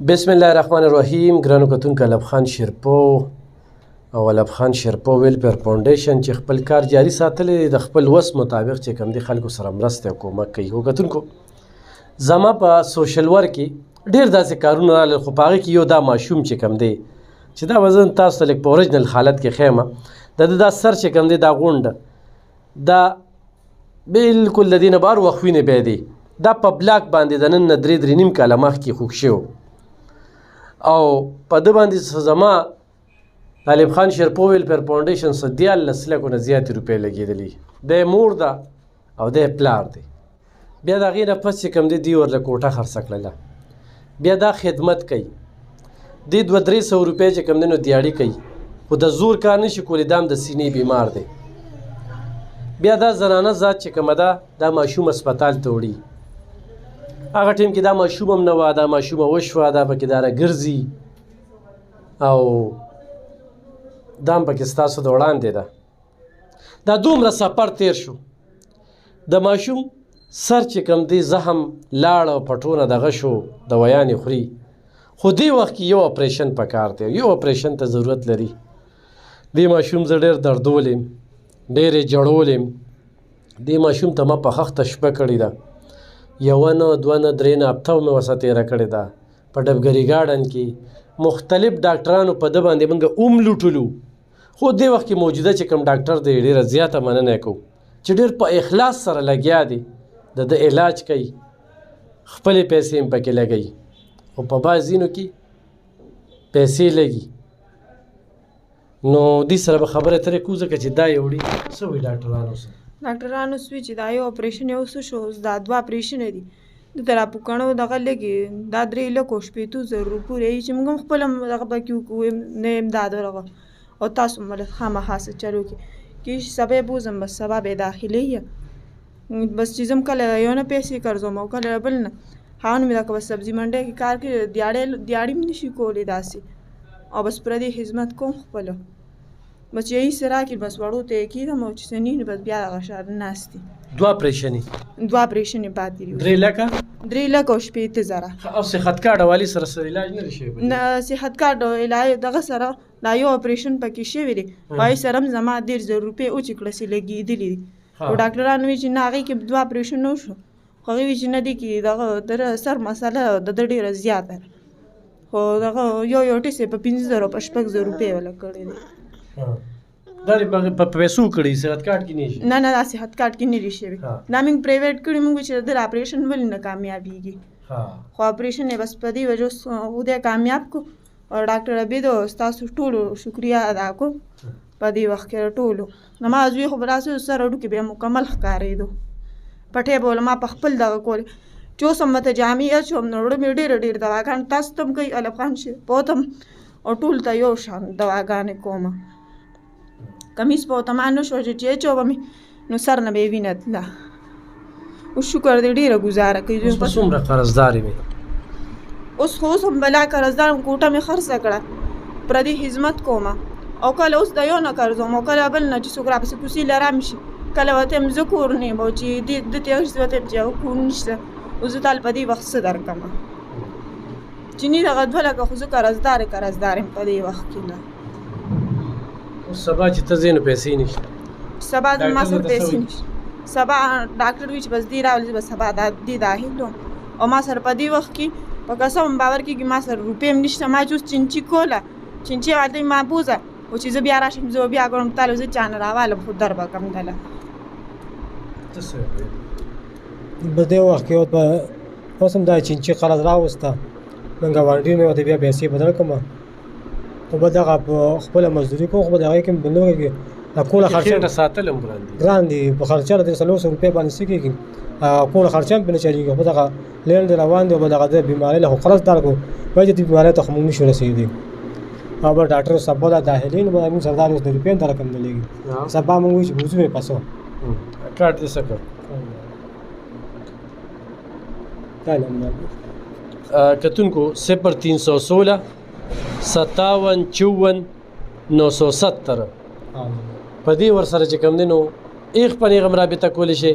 بسم الله الرحمن الرحیم. ګرانو کتونکو، علب خان شیرپو او علب خان شیرپو ویلفیر فاونډیشن چې خپل کار جاري ساتلی د خپل وس مطابق چې کوم دي خلکو سره مرسته او کومک کوي. خو کتونکو، زما په سوشل ورک کې ډېر داسې کارونه راغلل، خو په هغې کې یو دا ماشوم چې کوم دی چې دا وزن تاسو ته لږ په اوریجنل حالت کې ښیم. د دا سر چې کوم دی دا غونډه دا بالکل د دې نه بهر وخت وینې بیا دی دا په بلاک باندې د نن نه 3.5 کاله مخکې خوږ شوی او په ده باندې زما طالب خان شیرپو ویلفیر فاونډیشن څه 14 لکو نه زیاتې روپۍ لګېدلي. د مور ده او د پلار دی. بیا د هغې نه پس چې کوم دی دوی ورله کوټه خرڅه کړله. بیا دا خدمت کوي، دوی 200-300 روپۍ چې کوم دی نو دیاړي کوي، خو د زور کار نه شي کولی، دا هم د سینې بیمار دی. بیا دا زنانه ذات چې کومه ده دا ماشوم هسپتال ته وړي. هغه ټیم کې دا ماشوم هم نه وه، دا ماشومه وشوه، دا پکې داره ګرځي او دا هم پکې ستاسو د وړاندې ده. دا دومره سفر تیر شو، د ماشوم سر چې کوم دی زخم لاړ او پټونه دغه شو، دوایانې خوري، خو دې وخت کې یو اپریشن پکار دی، یو اپریشن ته ضرورت لري. دې ماشوم زه ډېر دردولم، ډېرې جړولم. دې ماشوم ته ما په خښته شپه کړې ده، یوه نه دوه نه درې نه هفته مې ورسره تېره کړې ده. په ډبګري ګارډن کې مختلف ډاکټرانو په ده باندې موږ لوټلو، خو دې وخت کې موجوده چې کوم ډاکټر دی ډېره زیاته مننه یې کوو چې ډېر په اخلاص سره لګیا دی، د علاج کوي، خپلې پیسې هم پکې لګوي. خو په بعض ځینو کې پیسې لګي، نو دې سره به خبرې ترې کوو ځکه چې دا یې وړي. څه وایي ډاکټرانو سره؟ ډاکټرانو سوي چې دا یو اپریشن یو څه شو، دا 2 اپریشنه دي. دلته راپوکڼو دغه لګي دا 3,60,000 پورې چې موږ هم خپل هم دغه پکې وکړو نه امداد ورغه او تاسو مله خامخا څه چلو کې سبا بوزم، بس سبا به داخلي بس چې زم کله یو نه پیسې قرضوم او کله بل نه هاون مې دا بس سبزي منډي کې کار کې دیاړې هم نشي کولی داسې، او بس پردې خدمت کوم خپله بس یہی سره کې بس وړو ته یې کېدم او چې څه نه بس بیا دغه شار ناست دي. 2 اپریشنې 2 اپریشنې پاتې دي. 3 لکه 3,60,000. او صحت کارډ حوالې سره علاج نه دی شوی؟ نه، صحت کارډ علاج دغه سره دا یو اپریشن پکې شوی دی، هغې سره هم زما 1,000 روپۍ اوچې کړه چې لګېدلي دي. خو ډاکټرانو وایي چې نه هغې کې 2 اپریشن نه شو، خو هغې وایي چې نه دی کې دغه در سر مسله د ده ډېره زیاته ده، خو دغه یو ټیسټ یې په 5,000 په 6,000 روپۍ والا کړی دی. دا دې په پیسو کړي، صحت کارډ کې نه شي؟ نه نه، دا صحت کارډ کې نه دي شوي، دا موږ پرایویټ کړي. موږ چې د اپریشن ولې نه کامیابېږي، خو اپریشن یې بس په دې وجه خدای کامیاب کو. او ډاکټر عبید ستاسو ټولو شکریه ادا کوم په دې وخت کې ټولو. زما زوی خو به راسو سر هډوکي بیا مکمل ښکارېدو، پټۍ به له ما په خپل دغه کول چې اوس هم ورته جامې اچوم نو وړه مې ډېره دواګانې تاسو ته هم کوي، علب خان شیرپو ته هم او ټولو ته یو شان دواګانې کومه. کمیس په ورته ما نه شو چې اچوم نو سر نه به یې وینه تله. اوس شکر دی ډېره ګزاره کوي. اوس څومره قرضدار وي؟ اوس هم بلا قرضدار یم، کوټه مې خرڅه کړه، پردي خدمت کومه، او کله اوس د یو نه قرضوم او کله بل نه چې څوک راپسې کوسي لرم شي، کله ورته یم زه کور نه یم او چې ده ته هېڅ ورته یم چې هغه کور نشته، اوس زه تال په دې وخت څه درکړمه چې نه دغه 2 لکه خو زه قرضدار یم په دې وخت کې. نه اوس سبا چې ته ځې نو پیسې نشته، سبا ما سره پیسې نشته. سبا ډاکټر وایي چې بس دې راولي، بس سبا دې داخل وم او ما سره په دې وخت کې په قسم باور کېږي ما سره روپۍ هم نشته. ما چې اوس چینچي کوله، چینچي ورته ما بوزه او چې زه بیا راشم زه بیا ګورم تاله زه چا نه راوالم، خو در به کم دله. په دې وخت کې اوس هم دا چینچي قرض راوسته، من ګاونډي مې ورته بیا پیسې بدل کړم، خو به دغه په خپله مزدوري کوم، خو به د هغې کې بل نورې کې د کوله خرچه ساتل هم ګران دي. په خرچه د 300 روپۍ باندې څه کېږي، کوله خرچه هم پرې نه چلېږي. خو دغه لین دی روان دی او به دغه د بیمارۍ له خو قرض درکړو، وایي چې دې بیمارۍ ته خو موږ نشو رسېدی. او به ډاکټر سبا دا داخلي نو به موږ سره دا 200 روپۍ هم درکړم نه لګي. سبا موږ وایي چې بوځو یې پسو کارډ دې څه کړ؟ کتونکو 0316 57 54 970 په دې ورسره چې کوم دی نو ایغ په نیغم رابطه کولی شي.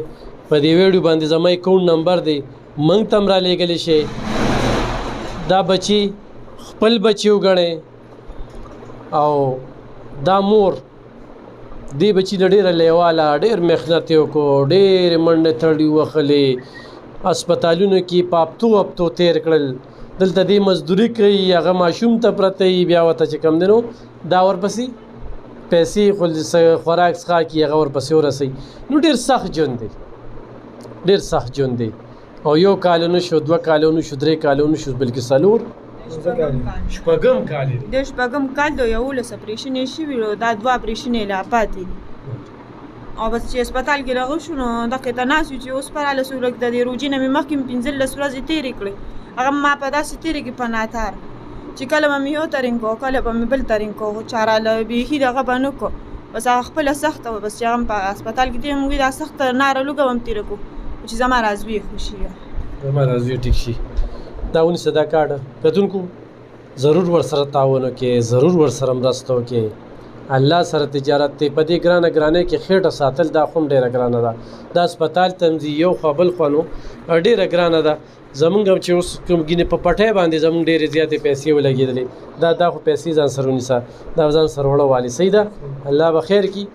په دې ویډیو باندې زما اکاونټ نمبر دی، موږ ته هم را لیږلی شي. دا بچي خپل بچي وګڼئ او دا مور دې بچي له ډېره لیواله ډېر محنت یې وکړو ډېرې منډې تړلې وهلې هسپتالونو کې په هفتو تېر کړل دلته دې مزدوري کوي هغه ماشوم ته پرته وي بیا ورته چې کوم دی نو دا ورپسې پیسې خوراک څښاک یې هغه ورپسې ورسوي نو ډېر سخت ژوند دی ډېر سخت ژوند دی او 1 کال نه شو 2 کال نه شو 3 کال نه شو بلکې 4 شپږم کال دی د شپږم کال د 11 اپریشن یې شوي دا 2 اپریشن یې لا پاتې دي او بس چې هسپتال کې راغلی شو نو دغې ته ناست یو چې اوس پراله شو لږ د دې روژې نه مې مخکې 15 ورځې تېرې کړې هغه ما په داسې تېرې کې په ناتار چې کله به مې یو ترین کو کله به مې بل ترین کو چاراله بیخي دغه به نه کو بس هغه خپله سخته وه بس چې هغه په هسپتال کې تېر موږ دا سخته ناره لوږه به م تېره کړو چې زما رازوي خوشي زما رازوي ټیک شي دا ونیسه دا کارډ کتونکو ضرور ورسره تعاون وکړئ ضرور ورسره مرسته وکړئ الله سره تجارت دی په دې ګرانه کې خېټه ساتل دا خو هم ډېره ګرانه ده دا هسپتال تنظیم یو خوا بل خوا نو ډېره ګرانه ده زمونږ هم چې اوس کوم ګینې په پټۍ باندې زمونږ ډېرې زیاتې پیسې ولګېدلې دا خو پیسې ځان سره ونیسه دا ځان سره وړه والي صحیح ده الله به خیر کړي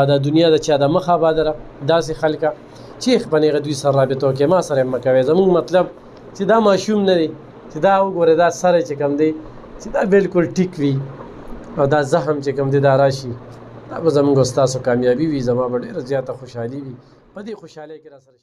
دا دنیا د چا د مخ آباده ده داسې خلکه چې خپنې دوی سره رابطه وکړي ما سره مه کوئ زمونږ مطلب چې دا ماشوم نه دی چې دا وګورئ دا سره چې کوم دی چې دا بالکل ټیک وي او دا زخم چې کوم دی دا راشي دا به زمونږ ستاسو کامیابي وي زما به ډېره زیاته خوشحالي وي په دې خوشحالۍ کې را سره